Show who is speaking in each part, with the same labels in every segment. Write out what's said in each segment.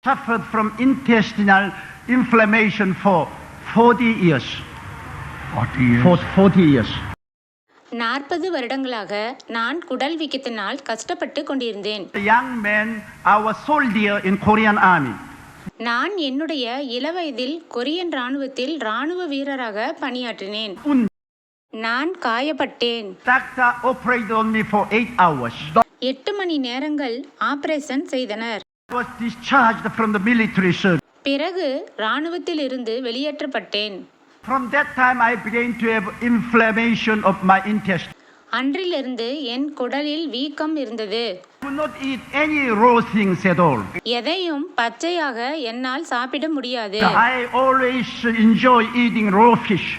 Speaker 1: suffered from intestinal inflammation for 40 years.
Speaker 2: 40 years.
Speaker 1: 40 years.
Speaker 3: 40 வருடங்களாக நான் குடல் வீக்கத்தினால் கஷ்டப்பட்டு கொண்டிருந்தேன்.
Speaker 1: A young man, I was soldier in Korean army.
Speaker 3: நான் என்னுடைய இளவயதில் கொரியன் ராணுவத்தில் ராணுவ வீரராக பணியாற்றினேன். நான் காயப்பட்டேன்.
Speaker 1: Doctor operated on me for 8 hours.
Speaker 3: 8 மணி நேரங்கள் ஆபரேஷன் செய்தனர்.
Speaker 1: I was discharged from the military service.
Speaker 3: பிறகு ராணுவத்தில் இருந்து வெளியேற்றப்பட்டேன்.
Speaker 1: From that time I began to have inflammation of my intestine.
Speaker 3: அன்றிலிருந்து என் குடலில் வீக்கம் இருந்தது.
Speaker 1: I could not eat any raw things at all.
Speaker 3: எதையும் பச்சையாக என்னால் சாப்பிட முடியாது.
Speaker 1: I always enjoy eating raw fish.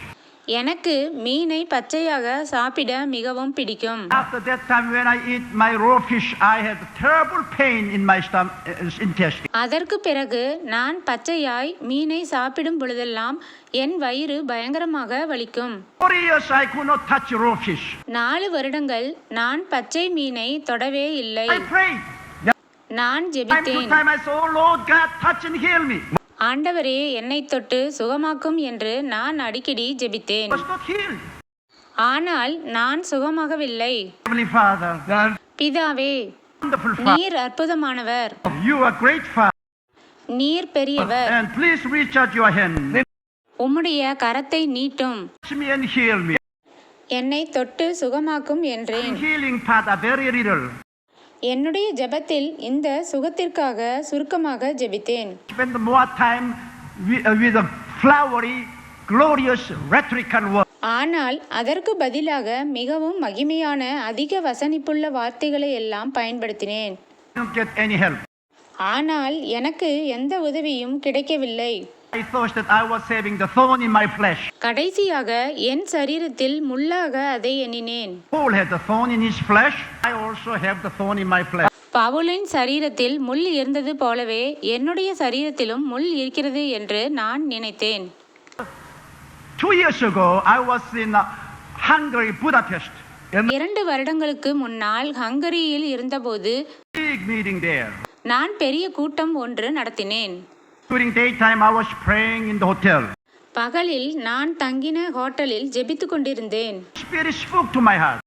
Speaker 3: எனக்கு மீனை பச்சையாக சாப்பிட மிகவும் பிடிக்கும்.
Speaker 1: After that time when I eat my raw fish, I had terrible pain in my intestine.
Speaker 3: அதற்கு பிறகு நான் பச்சையாய் மீனை சாப்பிடும் பொழுதெல்லாம் என் வயிறு பயங்கரமாக வலிக்கும்.
Speaker 1: 4 years I could not touch raw fish.
Speaker 3: 4 வருடங்கள் நான் பச்சை மீனை தொடவே இல்லை.
Speaker 1: I prayed.
Speaker 3: நான்
Speaker 1: Time to
Speaker 3: ஜெபித்தேன்.
Speaker 1: time I said, "Oh Lord God, touch and heal me."
Speaker 3: ஆண்டவரே என்னை தொட்டு சுகமாக்கும் என்று நான் அடிக்கடி ஜெபித்தேன்.
Speaker 1: I was not healed.
Speaker 3: ஆனால் நான் சுகமாகவில்லை.
Speaker 1: Heavenly Father,
Speaker 3: பிதாவே,
Speaker 1: wonderful Father,
Speaker 3: நீர் அற்புதமானவர்,
Speaker 1: you are great Father,
Speaker 3: நீர் பெரியவர்.
Speaker 1: and please reach out your hand,
Speaker 3: உம்முடைய கரத்தை நீட்டும்,
Speaker 1: touch me and heal me.
Speaker 3: என்னை தொட்டு சுகமாக்கும் என்றேன்.
Speaker 1: The healing part are very little.
Speaker 3: என்னுடைய ஜெபத்தில் இந்த சுகத்திற்காக சுருக்கமாக ஜெபித்தேன்.
Speaker 1: Spend more time with a flowery, glorious, rhetorical word.
Speaker 3: ஆனால் அதற்கு பதிலாக மிகவும் மகிமையான அதிக வசனிப்புள்ள வார்த்தைகளை எல்லாம் பயன்படுத்தினேன்.
Speaker 1: Don't get any help.
Speaker 3: ஆனால் எனக்கு எந்த உதவியும் கிடைக்கவில்லை.
Speaker 1: I thought that I was having the thorn in my flesh.
Speaker 3: கடைசியாக என் சரீரத்தில் முள்ளாக அதை எண்ணினேன்.
Speaker 1: Paul had the thorn in his flesh. I also have the thorn in my flesh.
Speaker 3: பவுலின் சரீரத்தில் முள் இருந்தது போலவே என்னுடைய சரீரத்திலும் முள் இருக்கிறது என்று நான் நினைத்தேன்.
Speaker 1: 2 years ago, I was in Hungary, Budapest.
Speaker 3: 2 வருடங்களுக்கு முன்னால் ஹங்கரியில் இருந்தபோது
Speaker 1: Big meeting there.
Speaker 3: நான் பெரிய கூட்டம் ஒன்று நடத்தினேன்.
Speaker 1: During daytime, I was praying in the hotel.
Speaker 3: பகலில் நான் தங்கின ஹோட்டலில் ஜெபித்து கொண்டிருந்தேன்.
Speaker 1: Spirit spoke to my heart.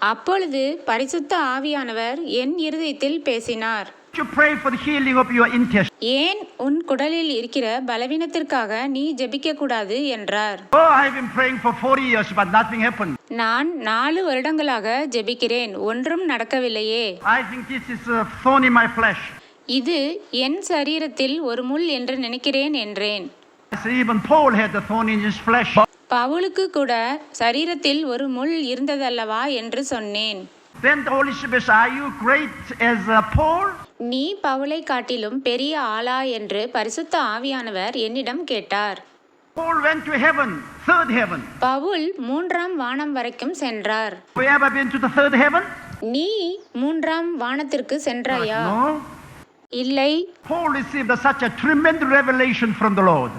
Speaker 3: அப்பொழுது பரிசுத்த ஆவியானவர் என் இருதயத்தில் பேசினார்.
Speaker 1: You pray for the healing of your intestine.
Speaker 3: ஏன் உன் குடலில் இருக்கிற பலவீனத்திற்காக நீ ஜெபிக்க கூடாது என்றார்.
Speaker 1: Oh, I've been praying for 40 years, but nothing happened.
Speaker 3: நான் 4 வருடங்களாக ஜெபிக்கிறேன், ஒன்றும் நடக்கவில்லையே.
Speaker 1: I think this is a thorn in my flesh.
Speaker 3: இது என் சரீரத்தில் ஒரு முள் என்று நினைக்கிறேன் என்றேன்.
Speaker 1: Even Paul had the thorn in his flesh.
Speaker 3: பவுலுக்கு கூட சரீரத்தில் ஒரு முள் இருந்ததல்லவா என்று சொன்னேன்.
Speaker 1: Then the Holy Spirit said, "Are you great as Paul?"
Speaker 3: நீ பவுலை காட்டிலும் பெரிய ஆளா என்று பரிசுத்த ஆவியானவர் என்னிடம் கேட்டார்.
Speaker 1: Paul went to heaven, third heaven.
Speaker 3: Pavul 3ஆம் வானம் வரைக்கும் சென்றார்.
Speaker 1: Have you ever been to the third heaven?
Speaker 3: நீ 3ஆம் வானத்திற்கு சென்றாயா?
Speaker 1: No.
Speaker 3: இல்லை.
Speaker 1: Paul received such a tremendous revelation from the Lord.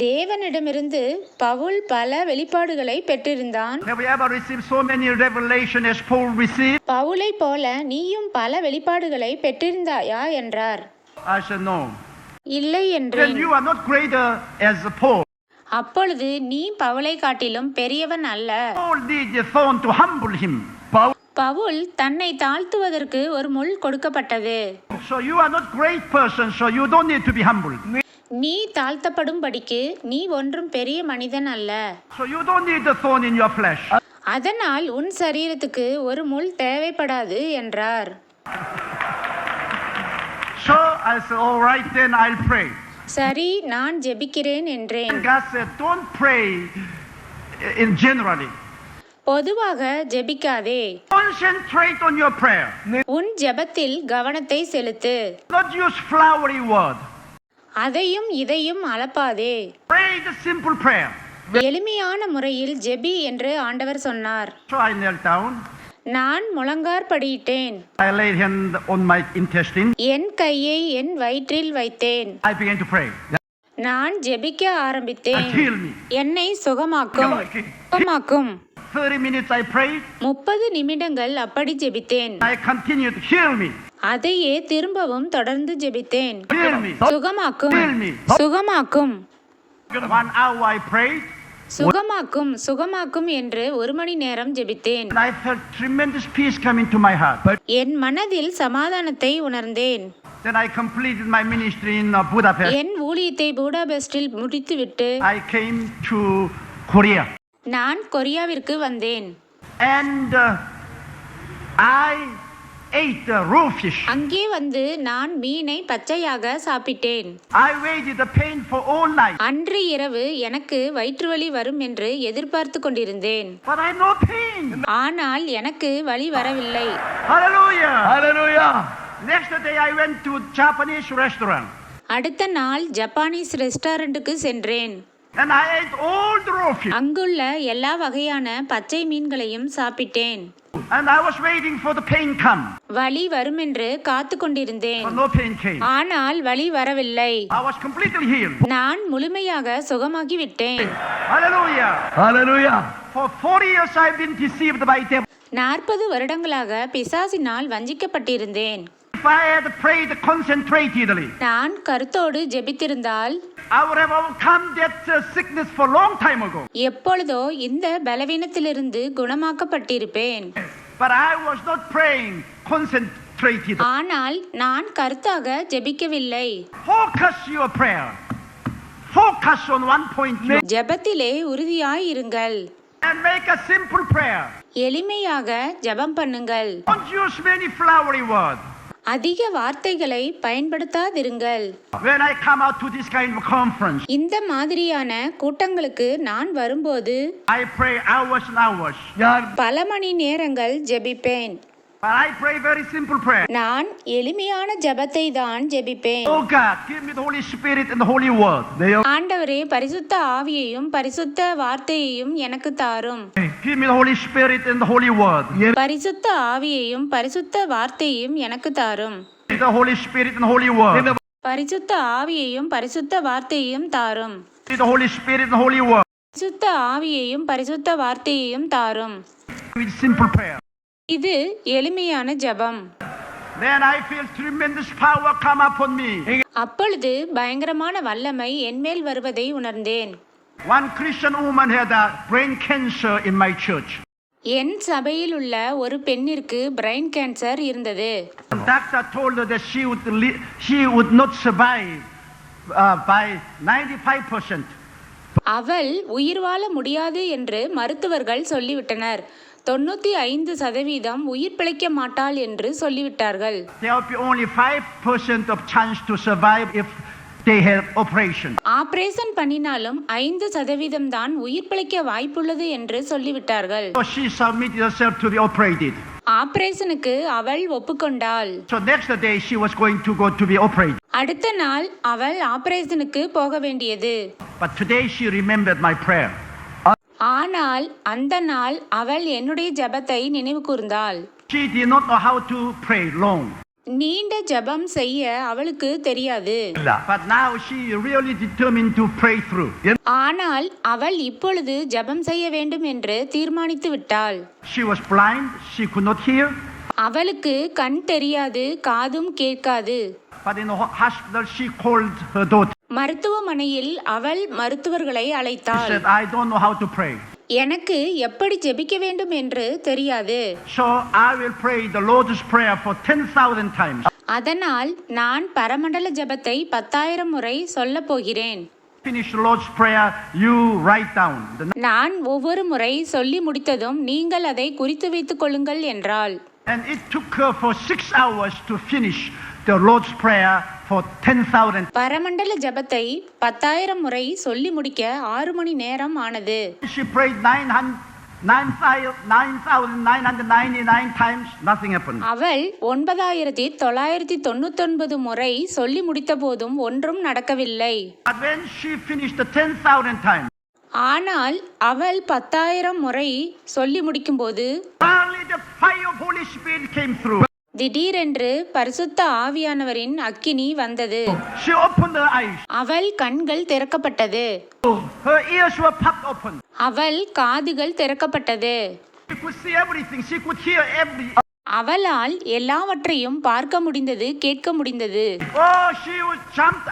Speaker 3: தேவனிடமிருந்து Pavul பல வெளிப்பாடுகளை பெற்றிருந்தான்.
Speaker 1: Have you ever received so many revelations as Paul received?
Speaker 3: பவுலை போல நீயும் பல வெளிப்பாடுகளை பெற்றிருந்தாயா என்றார்.
Speaker 1: I said no.
Speaker 3: இல்லை
Speaker 1: Then
Speaker 3: என்றேன்.
Speaker 1: you are not greater as Paul.
Speaker 3: அப்பொழுது நீ பவுலை காட்டிலும் பெரியவன் அல்ல.
Speaker 1: Paul needed a thorn to humble him.
Speaker 3: Pavul தன்னை தாழ்த்துவதற்கு ஒரு முள் கொடுக்கப்பட்டது.
Speaker 1: So you are not great person, so you don't need to be humbled.
Speaker 3: நீ தாழ்த்தப்படும்படிக்கு நீ ஒன்றும் பெரிய மனிதன் அல்ல.
Speaker 1: So you don't need the thorn in your flesh.
Speaker 3: அதனால் உன் சரீரத்துக்கு ஒரு முள் தேவைப்படாது என்றார்.
Speaker 1: So I said, all right, then I'll pray.
Speaker 3: சரி, நான் ஜெபிக்கிறேன் என்றேன்.
Speaker 1: And God said, don't pray in generally.
Speaker 3: பொதுவாக ஜெபிக்காதே.
Speaker 1: Concentrate on your prayer.
Speaker 3: உன் ஜெபத்தில் கவனத்தை செலுத்து.
Speaker 1: Not use flowery word.
Speaker 3: அதையும் இதையும் அளப்பாதே.
Speaker 1: Pray the simple prayer.
Speaker 3: எளிமையான முறையில் ஜெபி என்று ஆண்டவர் சொன்னார்.
Speaker 1: So I knelt down.
Speaker 3: நான் முழங்காற்படியிட்டேன்.
Speaker 1: I laid hand on my intestine.
Speaker 3: என் கையை என் வயிற்றில் வைத்தேன்.
Speaker 1: I began to pray.
Speaker 3: நான் ஜெபிக்க ஆரம்பித்தேன்.
Speaker 1: and heal me.
Speaker 3: என்னை சுகமாக்கும்.
Speaker 1: 30 minutes I prayed.
Speaker 3: 30 நிமிடங்கள் அப்படி ஜெபித்தேன்.
Speaker 1: I continued, heal me.
Speaker 3: அதையே திரும்பவும் தொடர்ந்து ஜெபித்தேன்.
Speaker 1: Heal me.
Speaker 3: சுகமாக்கும்,
Speaker 1: Heal me.
Speaker 3: சுகமாக்கும்,
Speaker 1: 1 hour I prayed.
Speaker 3: சுகமாக்கும், சுகமாக்கும் என்று 1 மணி நேரம் ஜெபித்தேன்.
Speaker 1: And I felt tremendous peace come into my heart.
Speaker 3: என் மனதில் சமாதானத்தை உணர்ந்தேன்.
Speaker 1: Then I completed my ministry in Budapest.
Speaker 3: என் ஊழியத்தை பூடாபெஸ்டில் முடித்துவிட்டு
Speaker 1: I came to Korea.
Speaker 3: நான் கொரியாவிற்கு வந்தேன்.
Speaker 1: And I ate raw fish.
Speaker 3: அங்கே வந்து நான் மீனை பச்சையாக சாப்பிட்டேன்.
Speaker 1: I waited the pain for all night.
Speaker 3: அன்று இரவு எனக்கு வயிற்று வலி வரும் என்று எதிர்பார்த்து கொண்டிருந்தேன்.
Speaker 1: But I no pain.
Speaker 3: ஆனால் எனக்கு வலி வரவில்லை.
Speaker 1: Hallelujah.
Speaker 2: Hallelujah.
Speaker 1: Next day I went to Japanese restaurant.
Speaker 3: அடுத்த நாள் ஜப்பானீஸ் ரெஸ்டாரண்ட்டுக்கு சென்றேன்.
Speaker 1: And I ate all the raw fish.
Speaker 3: அங்குள்ள எல்லா வகையான பச்சை மீன்களையும் சாப்பிட்டேன்.
Speaker 1: And I was waiting for the pain come.
Speaker 3: வலி வரும் என்று காத்து கொண்டிருந்தேன்.
Speaker 1: But no pain came.
Speaker 3: ஆனால் வலி வரவில்லை.
Speaker 1: I was completely healed.
Speaker 3: நான் முழுமையாக சுகமாகி விட்டேன்.
Speaker 1: Hallelujah.
Speaker 2: Hallelujah.
Speaker 1: For 40 years I've been deceived by devil.
Speaker 3: 40 வருடங்களாக பிசாசினால் வஞ்சிக்கப்பட்டிருந்தேன்.
Speaker 1: If I had prayed concentratedly,
Speaker 3: நான் கருத்தோடு ஜெபித்திருந்தால்
Speaker 1: I would have overcome that sickness for a long time ago.
Speaker 3: எப்பொழுதோ இந்த பலவீனத்திலிருந்து குணமாக்கப்பட்டிருப்பேன்.
Speaker 1: But I was not praying concentrated.
Speaker 3: ஆனால் நான் கருத்தாக ஜெபிக்கவில்லை.
Speaker 1: Focus your prayer. Focus on one point.
Speaker 3: ஜெபத்திலே உறுதியாய் இருங்கள்.
Speaker 1: And make a simple prayer.
Speaker 3: எளிமையாக ஜெபம் பண்ணுங்கள்.
Speaker 1: Don't use many flowery words.
Speaker 3: அதிக வார்த்தைகளை பயன்படுத்தாதிருங்கள்.
Speaker 1: When I come out to this kind of conference,
Speaker 3: இந்த மாதிரியான கூட்டங்களுக்கு நான் வரும்போது
Speaker 1: I pray hours and hours.
Speaker 3: பல மணி நேரங்கள் ஜெபிப்பேன்.
Speaker 1: But I pray very simple prayer.
Speaker 3: நான் எளிமையான ஜெபத்தை தான் ஜெபிப்பேன்.
Speaker 1: Oh God, give me the Holy Spirit and the Holy Word.
Speaker 3: ஆண்டவரே, பரிசுத்த ஆவியையும் பரிசுத்த வார்த்தையையும் எனக்கு தாரும்.
Speaker 1: Give me the Holy Spirit and the Holy Word.
Speaker 3: பரிசுத்த ஆவியையும் பரிசுத்த வார்த்தையையும் எனக்கு தாரும்.
Speaker 1: The Holy Spirit and the Holy Word.
Speaker 3: பரிசுத்த ஆவியையும் பரிசுத்த வார்த்தையையும் தாரும்.
Speaker 1: The Holy Spirit and the Holy Word.
Speaker 3: பரிசுத்த ஆவியையும் பரிசுத்த வார்த்தையையும் தாரும்.
Speaker 1: With simple prayer.
Speaker 3: இது எளிமையான ஜெபம்.
Speaker 1: Then I feel tremendous power come upon me.
Speaker 3: அப்பொழுது பயங்கரமான வல்லமை என்மேல் வருவதை உணர்ந்தேன்.
Speaker 1: One Christian woman had a brain cancer in my church.
Speaker 3: என் சபையில் உள்ள ஒரு பெண்ணிற்கு பிரைன் கேன்சர் இருந்தது.
Speaker 1: The doctor told her that she would not survive by 95%.
Speaker 3: அவள் உயிர் வாழ முடியாது என்று மருத்துவர்கள் சொல்லிவிட்டனர். 95% உயிர் பிழைக்க மாட்டாள் என்று சொல்லிவிட்டார்கள்.
Speaker 1: There will be only 5% of chance to survive if they have operation.
Speaker 3: Operation பண்ணினாலும் 5% தான் உயிர் பிழைக்க வாய்ப்புள்ளது என்று சொல்லிவிட்டார்கள்.
Speaker 1: So she submitted herself to be operated.
Speaker 3: ஆபரேஷனுக்கு அவள் ஒப்புக்கொண்டாள்.
Speaker 1: So next day she was going to go to be operated.
Speaker 3: அடுத்த நாள் அவள் ஆபரேஷனுக்கு போக வேண்டியது.
Speaker 1: But today she remembered my prayer.
Speaker 3: ஆனால் அந்த நாள் அவள் என்னுடைய ஜெபத்தை நினைவு கூர்ந்தாள்.
Speaker 1: She did not know how to pray long.
Speaker 3: நீண்ட ஜெபம் செய்ய அவளுக்கு தெரியாது.
Speaker 1: But now she really determined to pray through.
Speaker 3: ஆனால் அவள் இப்பொழுது ஜெபம் செய்ய வேண்டும் என்று தீர்மானித்து விட்டாள்.
Speaker 1: She was blind, she could not hear.
Speaker 3: அவளுக்கு கண் தெரியாது, காதும் கேட்காது.
Speaker 1: But in the hospital she called her daughter.
Speaker 3: மருத்துவமனையில் அவள் மருத்துவர்களை
Speaker 1: She
Speaker 3: அழைத்தாள்.
Speaker 1: said, I don't know how to pray.
Speaker 3: எனக்கு எப்படி ஜெபிக்க வேண்டும் என்று தெரியாது.
Speaker 1: So I will pray the Lord's Prayer for 10,000 times.
Speaker 3: அதனால் நான் பரமண்டல ஜெபத்தை 10,000 முறை சொல்லப் போகிறேன்.
Speaker 1: Finish the Lord's Prayer, you write down.
Speaker 3: நான் ஒவ்வொரு முறை சொல்லி முடித்ததும் நீங்கள் அதை குறித்து வைத்துக் கொள்ளுங்கள் என்றாள்.
Speaker 1: And it took her for 6 hours to finish the Lord's Prayer for 10,000.
Speaker 3: பரமண்டல ஜெபத்தை 10,000 முறை சொல்லி முடிக்க 6 மணி நேரம் ஆனது.
Speaker 1: She prayed 9,999 times, nothing happened.
Speaker 3: அவள் 9,999 முறை சொல்லி முடித்த போதும் ஒன்றும் நடக்கவில்லை.
Speaker 1: But when she finished the 10,000 times,
Speaker 3: ஆனால் அவள் 10,000 முறை சொல்லி முடிக்கும்போது
Speaker 1: only the fire of Holy Spirit came through.
Speaker 3: திடீரென்று பரிசுத்த ஆவியானவரின் அக்கினி வந்தது.
Speaker 1: She opened her eyes.
Speaker 3: அவள் கண்கள் திறக்கப்பட்டது.
Speaker 1: Her ears were popped open.
Speaker 3: அவள் காதுகள் திறக்கப்பட்டது.
Speaker 1: She could see everything. She could hear everything.
Speaker 3: அவளால் எல்லாவற்றையும் பார்க்க முடிந்தது, கேட்க முடிந்தது.
Speaker 1: Oh, she was jumped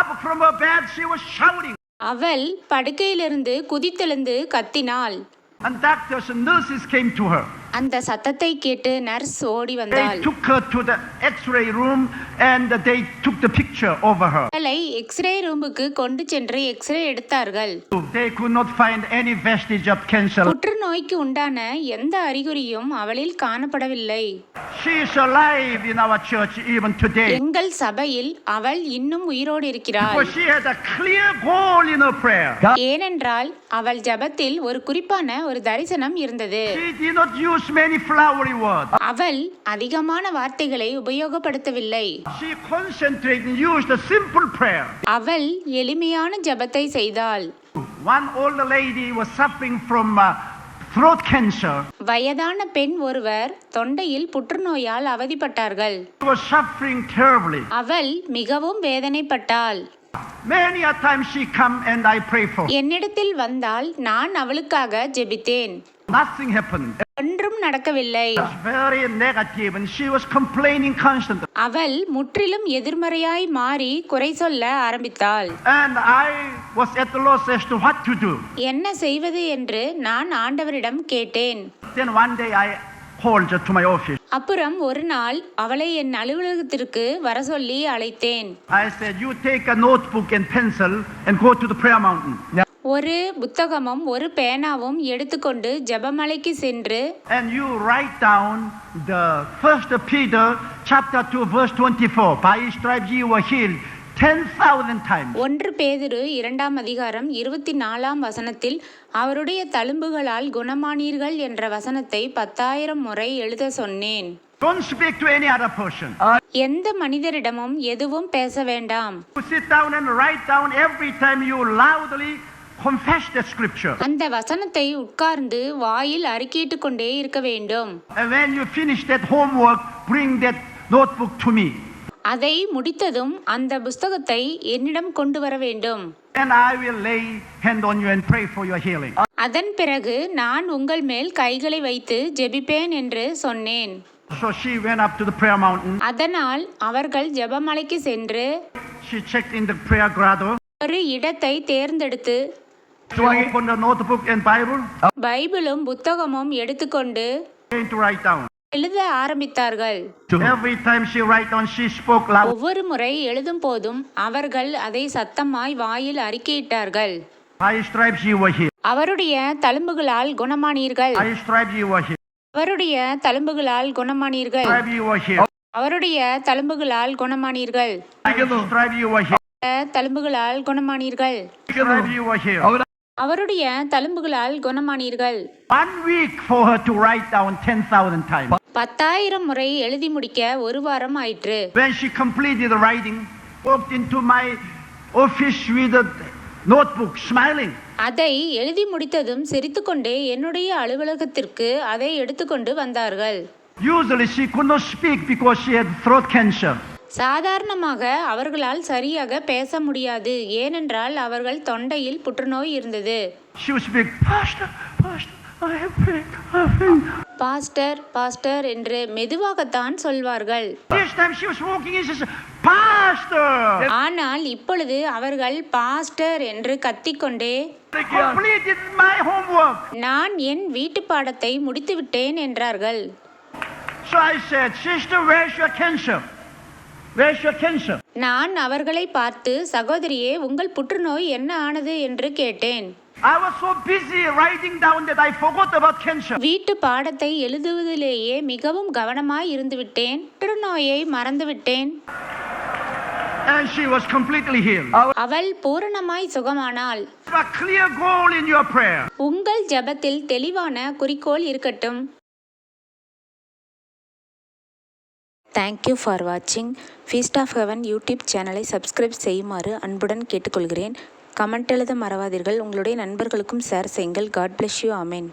Speaker 1: up from her bed. She was shouting.
Speaker 3: அவள் படுக்கையிலிருந்து குதித்தெழுந்து கத்தினாள்.
Speaker 1: And doctors and nurses came to her.
Speaker 3: அந்த சத்தத்தை கேட்டு நர்ஸ் ஓடி
Speaker 1: They
Speaker 3: வந்தாள்.
Speaker 1: took her to the X-ray room and they took the picture over her.
Speaker 3: அவளை x ray ரூமுக்கு கொண்டு சென்று எக்ஸ்ரே எடுத்தார்கள்.
Speaker 1: They could not find any vestige of cancer.
Speaker 3: புற்றுநோய்க்கு உண்டான எந்த அறிகுறியும் அவளில் காணப்படவில்லை.
Speaker 1: She is alive in our church even today.
Speaker 3: எங்கள் சபையில் அவள் இன்னும் உயிரோடு இருக்கிறாள்.
Speaker 1: Because she had a clear goal in her prayer.
Speaker 3: ஏனென்றால் அவள் ஜெபத்தில் ஒரு குறிப்பான ஒரு தரிசனம் இருந்தது.
Speaker 1: She did not use many flowery words.
Speaker 3: அவள் அதிகமான வார்த்தைகளை உபயோகப்படுத்தவில்லை.
Speaker 1: She concentrated and used a simple prayer.
Speaker 3: அவள் எளிமையான ஜெபத்தை செய்தாள்.
Speaker 1: One old lady was suffering from throat cancer.
Speaker 3: வயதான பெண் ஒருவர் தொண்டையில் புற்றுநோயால் அவதிப்பட்டார்கள்.
Speaker 1: She was suffering terribly.
Speaker 3: அவள் மிகவும் வேதனைப்பட்டாள்.
Speaker 1: Many a time she come and I pray for her.
Speaker 3: என்னிடத்தில் வந்தால் நான் அவளுக்காக ஜெபித்தேன்.
Speaker 1: Nothing happened.
Speaker 3: ஒன்றும் நடக்கவில்லை.
Speaker 1: She was very negative and she was complaining constantly.
Speaker 3: அவள் முற்றிலும் எதிர்மறையாய் மாறி குறை சொல்ல ஆரம்பித்தாள்.
Speaker 1: And I was at the loss as to what to do.
Speaker 3: என்ன செய்வது என்று நான் ஆண்டவரிடம் கேட்டேன்.
Speaker 1: Then one day I called her to my office.
Speaker 3: அப்புறம் ஒரு நாள் அவளை என் அலுவலகத்திற்கு வர சொல்லி அழைத்தேன்.
Speaker 1: I said, you take a notebook and pencil and go to the prayer mountain.
Speaker 3: ஒரு புத்தகமும் ஒரு பேனாவும் எடுத்துக்கொண்டு ஜெபமலைக்கு சென்று
Speaker 1: And you write down the 1 Peter chapter 2 verse 24. By his stripes you were healed 10,000 times.
Speaker 3: 1 பேதுரு 2ஆம் அதிகாரம் 24ஆம் வசனத்தில் அவருடைய தழும்புகளால் குணமானீர்கள் என்ற வசனத்தை 10,000 முறை எழுத சொன்னேன்.
Speaker 1: Don't speak to any other person.
Speaker 3: எந்த மனிதரிடமும் எதுவும் பேச வேண்டாம்.
Speaker 1: You sit down and write down every time you loudly confess the scripture.
Speaker 3: அந்த வசனத்தை உட்கார்ந்து வாயில் அறிக்கையிட்டு கொண்டே இருக்க வேண்டும்.
Speaker 1: And when you finish that homework, bring that notebook to me.
Speaker 3: அதை முடித்ததும் அந்த புஸ்தகத்தை என்னிடம் கொண்டு வர வேண்டும்.
Speaker 1: And I will lay hand on you and pray for your healing.
Speaker 3: அதன் பிறகு நான் உங்கள் மேல் கைகளை வைத்து ஜெபிப்பேன் என்று சொன்னேன்.
Speaker 1: So she went up to the prayer mountain.
Speaker 3: அதனால் அவர்கள் ஜெபமலைக்கு சென்று
Speaker 1: She checked in the prayer grotto.
Speaker 3: ஒரு இடத்தை தேர்ந்தெடுத்து
Speaker 1: She opened the notebook and Bible.
Speaker 3: பைபிளும் புத்தகமும் எடுத்துக்கொண்டு
Speaker 1: Going to write down.
Speaker 3: எழுத ஆரம்பித்தார்கள்.
Speaker 1: Every time she write down, she spoke loud.
Speaker 3: ஒவ்வொரு முறை எழுதும் போதும் அவர்கள் அதை சத்தமாய் வாயில் அறிக்கையிட்டார்கள்.
Speaker 1: By his stripes you were healed.
Speaker 3: அவருடைய தழும்புகளால் குணமானீர்கள்.
Speaker 1: By his stripes you were healed.
Speaker 3: அவருடைய தழும்புகளால் குணமானீர்கள்.
Speaker 1: By his stripes you were healed.
Speaker 3: அவருடைய தழும்புகளால் குணமானீர்கள்.
Speaker 1: By his stripes you were healed.
Speaker 3: தழும்புகளால் குணமானீர்கள்.
Speaker 1: By his stripes you were healed.
Speaker 3: அவருடைய தழும்புகளால் குணமானீர்கள்.
Speaker 1: 1 week for her to write down 10,000 times.
Speaker 3: 10,000 முறை எழுதி முடிக்க ஒரு வாரம் ஆயிற்று.
Speaker 1: When she completed the writing, walked into my office with a notebook, smiling.
Speaker 3: அதை எழுதி முடித்ததும் சிரித்துக்கொண்டே என்னுடைய அலுவலகத்திற்கு அதை எடுத்துக்கொண்டு வந்தார்கள்.
Speaker 1: Usually she could not speak because she had throat cancer.
Speaker 3: சாதாரணமாக அவர்களால் சரியாக பேச முடியாது, ஏனென்றால் அவர்கள் தொண்டையில் புற்றுநோய் இருந்தது.
Speaker 1: She would speak, Pastor, Pastor, I have pain, I have pain.
Speaker 3: Pastor pastor என்று மெதுவாகத்தான் சொல்வார்கள்.
Speaker 1: This time she was walking in, she said, Pastor.
Speaker 3: ஆனால் இப்பொழுது அவர்கள் பாஸ்டர் என்று கத்திக்கொண்டே
Speaker 1: I completed my homework.
Speaker 3: நான் என் வீட்டு பாடத்தை முடித்துவிட்டேன் என்றார்கள்.
Speaker 1: So I said, Sister, where's your cancer? Where's your cancer?
Speaker 3: நான் அவர்களை பார்த்து, சகோதரியே, உங்கள் புற்றுநோய் என்ன ஆனது என்று கேட்டேன்.
Speaker 1: I was so busy writing down that I forgot about cancer.
Speaker 3: வீட்டு பாடத்தை எழுதுவதிலேயே மிகவும் கவனமாய் இருந்துவிட்டேன், புற்றுநோயை மறந்துவிட்டேன்.
Speaker 1: And she was completely healed.
Speaker 3: அவள் பூரணமாய் சுகமானாள்.
Speaker 1: A clear goal in your prayer.
Speaker 3: உங்கள் ஜெபத்தில் தெளிவான குறிக்கோள் இருக்கட்டும். தேங்க்யூ ஃபார் வாட்சிங். ஃபீஸ்ட் ஆஃப் ஹெவன் யூடியூப் சேனலை சப்ஸ்கிரைப் செய்யுமாறு அன்புடன் கேட்டுக்கொள்கிறேன். கமெண்ட் எழுத மறவாதீர்கள். உங்களுடைய நண்பர்களுக்கும் ஷேர் செய்யுங்கள். God bless you. ஆமென்.